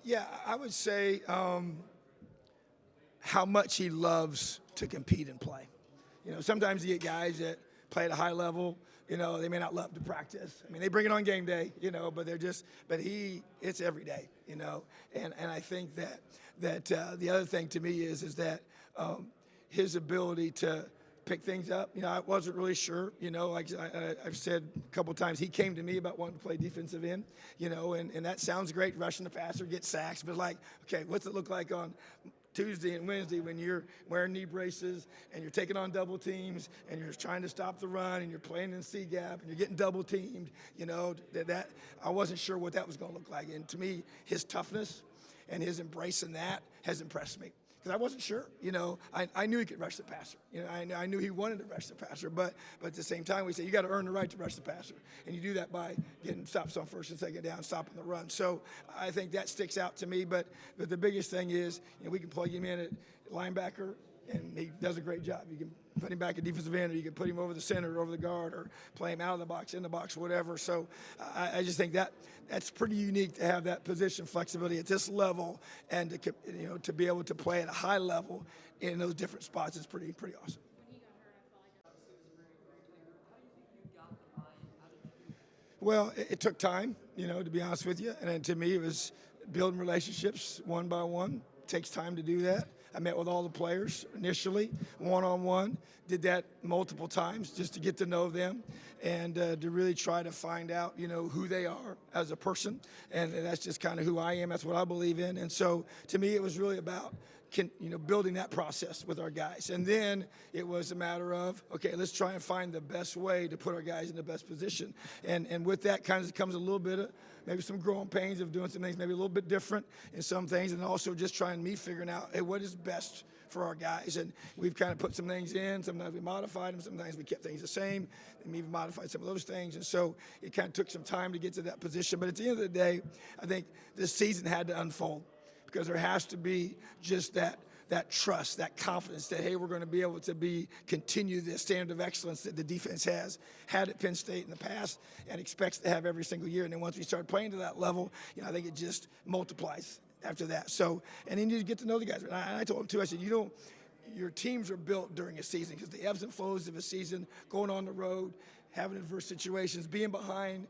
Yeah, I would say how much he loves to compete and play. Sometimes you get guys that play at a high level. They may not love to practice. I mean, they bring it on game day. But it's every day. And I think that the other thing to me is that his ability to pick things up. I wasn't really sure. Like I've said a couple of times, he came to me about wanting to play defensive end. And that sounds great, rushing the passer, get sacks. But okay, what's it look like on Tuesday and Wednesday when you're wearing knee braces and you're taking on double teams and you're trying to stop the run and you're playing in C gap and you're getting double teamed? That I wasn't sure what that was going to look like. And to me, his toughness and his embracing that has impressed me. Because I wasn't sure, I knew he could rush the passer. I knew he wanted to rush the passer, but at the same time, we say you got to earn the right to rush the passer, and you do that by getting stops on first and second down, stopping the run. So I think that sticks out to me. But the biggest thing is, we can plug him in at linebacker, and he does a great job. You can put him back at defensive end, or you can put him over the center, or over the guard, or play him out of the box, in the box, whatever. So I just think that's pretty unique to have that position flexibility at this level, and to be able to play at a high level in those different spots is pretty awesome. Well, it took time, to be honest with you, and then to me it was building relationships one by one. It takes time to do that. I met with all the players initially, one-on-one, did that multiple times just to get to know them and to really try to find out, who they are as a person. And that's just kind of who I am. That's what I believe in. And so to me, it was really about building that process with our guys. And then it was a matter of, okay, let's try and find the best way to put our guys in the best position. And with that kind of comes a little bit of maybe some growing pains of doing some things maybe a little bit different in some things, and also just figuring out, hey, what is best for our guys. And we've kind of put some things in. Sometimes we modified them. Sometimes we kept things the same. And we even modified some of those things. And so it kind of took some time to get to that position. But at the end of the day, I think this season had to unfold, because there has to be just that trust, that confidence that, hey, we're going to be able to continue this standard of excellence that the defense has had at Penn State in the past and expects to have every single year. And then once we start playing to that level, I think it just multiplies after that. So, and then you get to know the guys. And I told him too, I said, your teams are built during a season, because the ebbs and flows of a season, going on the road, having adverse situations, being behind,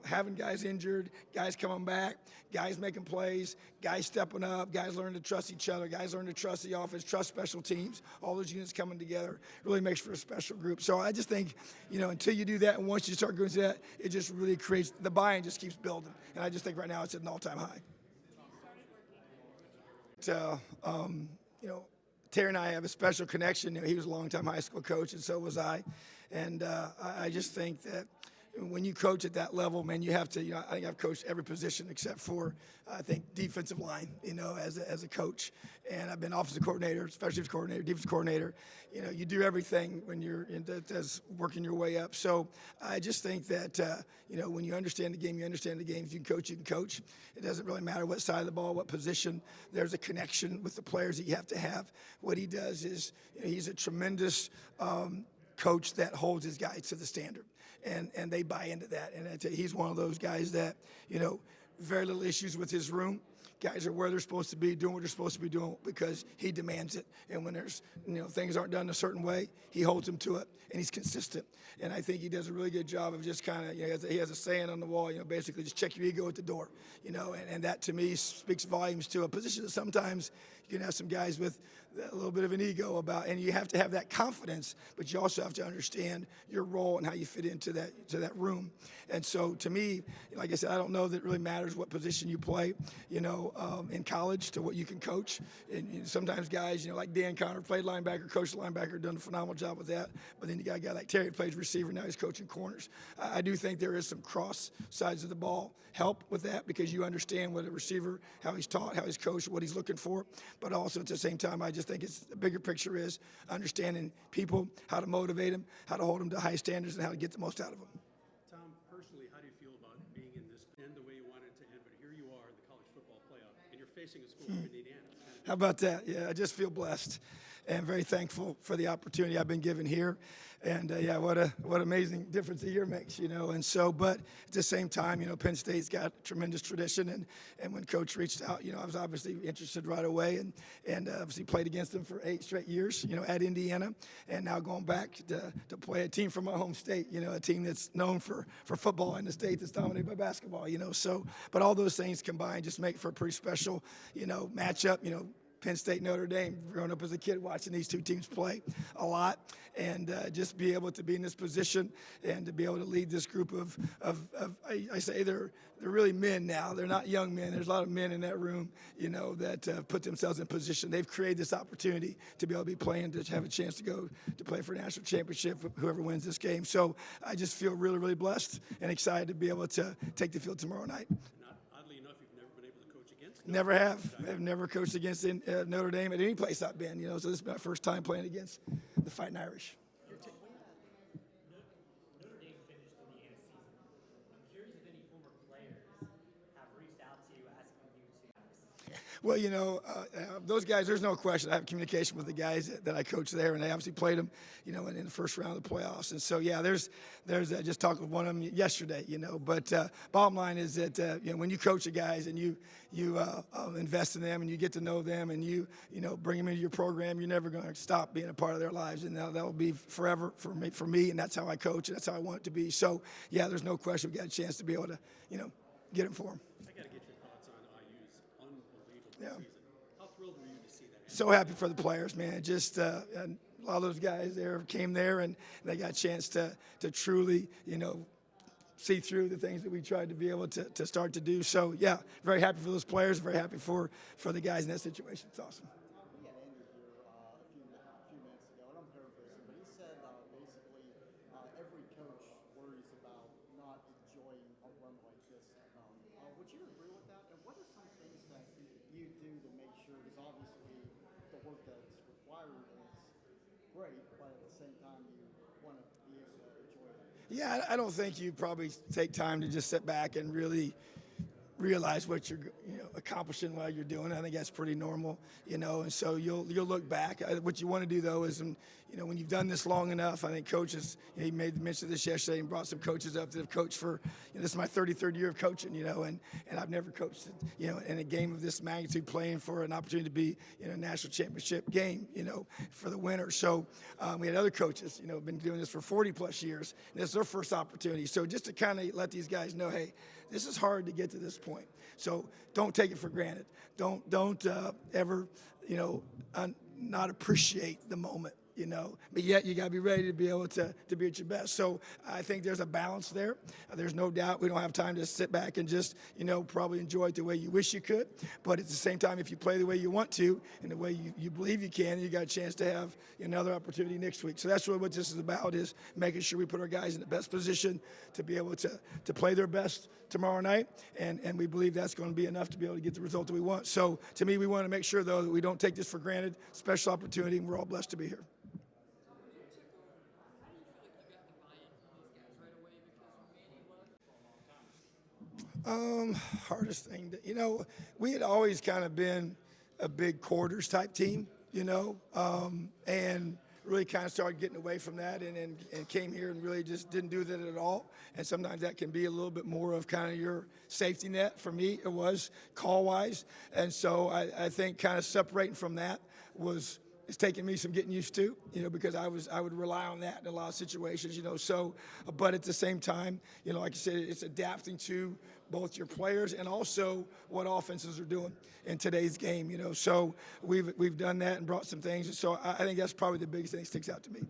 having guys injured, guys coming back, guys making plays, guys stepping up, guys learning to trust each other, guys learning to trust the offense, trust special teams, all those units coming together really makes for a special group. So I just think, until you do that, and once you start going to that, it just really creates, the buy-in just keeps building. And I just think right now it's at an all-time high. So, Terry and I have a special connection. He was a longtime high school coach, and so was I. And I just think that when you coach at that level, man, you have to, I think I've coached every position except for, I think, defensive line, as a coach. And I've been offensive coordinator, special teams coordinator, defensive coordinator. You do everything when you're as working your way up. So I just think that, when you understand the game, you understand the games. You can coach. It doesn't really matter what side of the ball, what position. There's a connection with the players that you have to have. What he does is, he's a tremendous coach that holds his guys to the standard. And they buy into that. And I tell you, he's one of those guys that, very little issues with his room. Guys are where they're supposed to be, doing what they're supposed to be doing, because he demands it. And when there's, things aren't done a certain way, he holds them to it, and he's consistent. And I think he does a really good job of just kind of, he has a saying on the wall, basically just check your ego at the door, and that to me speaks volumes to a position that sometimes you can have some guys with a little bit of an ego about, and you have to have that confidence, but you also have to understand your role and how you fit into that room. And so to me, like I said, I don't know that it really matters what position you play, in college to what you can coach. And sometimes guys, like Dan Connor played linebacker, coached linebacker, done a phenomenal job with that. But then you got a guy like Terry who plays receiver, now he's coaching corners. I do think there is some cross sides of the ball help with that, because you understand what a receiver, how he's taught, how he's coached, what he's looking for. But also at the same time, I just think the bigger picture is understanding people, how to motivate them, how to hold them to high standards, and how to get the most out of them. Tom, personally, how do you feel about being in this end the way you wanted it to end, but here you are in the college football playoff, and you're facing a school from Indiana? How about that? Yeah, I just feel blessed. and very thankful for the opportunity I've been given here. And yeah, what amazing difference a year makes, And so, but at the same time, Penn State's got a tremendous tradition, and when Coach reached out, I was obviously interested right away, and obviously played against them for 8 straight years, at Indiana, and now going back to play a team from my home state, a team that's known for football in the state that's dominated by basketball, So, but all those things combined just make for a pretty special, matchup, Penn State, Notre Dame, growing up as a kid watching these two teams play a lot, and just be able to be in this position and to be able to lead this group of I say they're really men now. They're not young men. There's a lot of men in that room, that put themselves in position. They've created this opportunity to be able to be playing, to have a chance to go to play for a national championship, whoever wins this game. So I just feel really, really blessed and excited to be able to take the field tomorrow night. Oddly enough, you've never been able to coach against. Never have. I've never coached against Notre Dame at any place I've been, so this is my first time playing against the Fighting Irish. Notre Dame finished Indiana's season. I'm curious if any former players have reached out to you asking you to. Well, those guys, there's no question. I have communication with the guys that I coach there, and they obviously played them, in the first round of the playoffs. And so, yeah, there's just talked with one of them yesterday, But bottom line is that, when you coach the guys and you invest in them and you get to know them and you bring them into your program, you're never going to stop being a part of their lives. And that will be forever for me, and that's how I coach, and that's how I want it to be. So, yeah, there's no question we got a chance to be able to, get them for them. I got to get your thoughts on IU's unbelievable Yeah. season. How thrilled were you to see that? So happy for the players, man. Just and a lot of those guys there came there and they got a chance to truly, see through the things that we tried to be able to start to do. So, yeah, very happy for those players, very happy for the guys in that situation. It's awesome. We had Andrew here a few minutes ago, and I'm paraphrasing, but he said basically every coach worries about not enjoying a run like this. Would you agree with that? And what are some things that you do to make sure, because obviously the work that's required is great, but at the same time you want to be able to enjoy it? Yeah, I don't think you probably take time to just sit back and really realize what you're accomplishing while you're doing. I think that's pretty normal, and so you'll look back. What you want to do though is, when you've done this long enough, I think coaches, he made mention of this yesterday and brought some coaches up that have coached for, this is my 33rd year of coaching, and I've never coached, in a game of this magnitude, playing for an opportunity to be in a national championship game, for the winner. So we had other coaches, been doing this for 40 plus years, and this is their first opportunity. So just to kind of let these guys know, hey, this is hard to get to this point. So don't take it for granted. Don't ever, not appreciate the moment. But yet you got to be ready to be able to be at your best. So I think there's a balance there. There's no doubt we don't have time to sit back and just, probably enjoy it the way you wish you could. But at the same time, if you play the way you want to and the way you believe you can, you got a chance to have another opportunity next week. So that's really what this is about, is making sure we put our guys in the best position to be able to play their best tomorrow night. And we believe that's going to be enough to be able to get the result that we want. So to me, we want to make sure, though, that we don't take this for granted. Special opportunity, and we're all blessed to be here. Hardest thing to, we had always kind of been a big quarters type team, and really kind of started getting away from that and came here and really just didn't do that at all. And sometimes that can be a little bit more of kind of your safety net. For me, it was call-wise. And so I think kind of separating from that it's taken me some getting used to, because I would rely on that in a lot of situations, so, but at the same time, like I said, it's adapting to both your players and also what offenses are doing in today's game, so we've done that and brought some things. So I think that's probably the biggest thing that sticks out to me.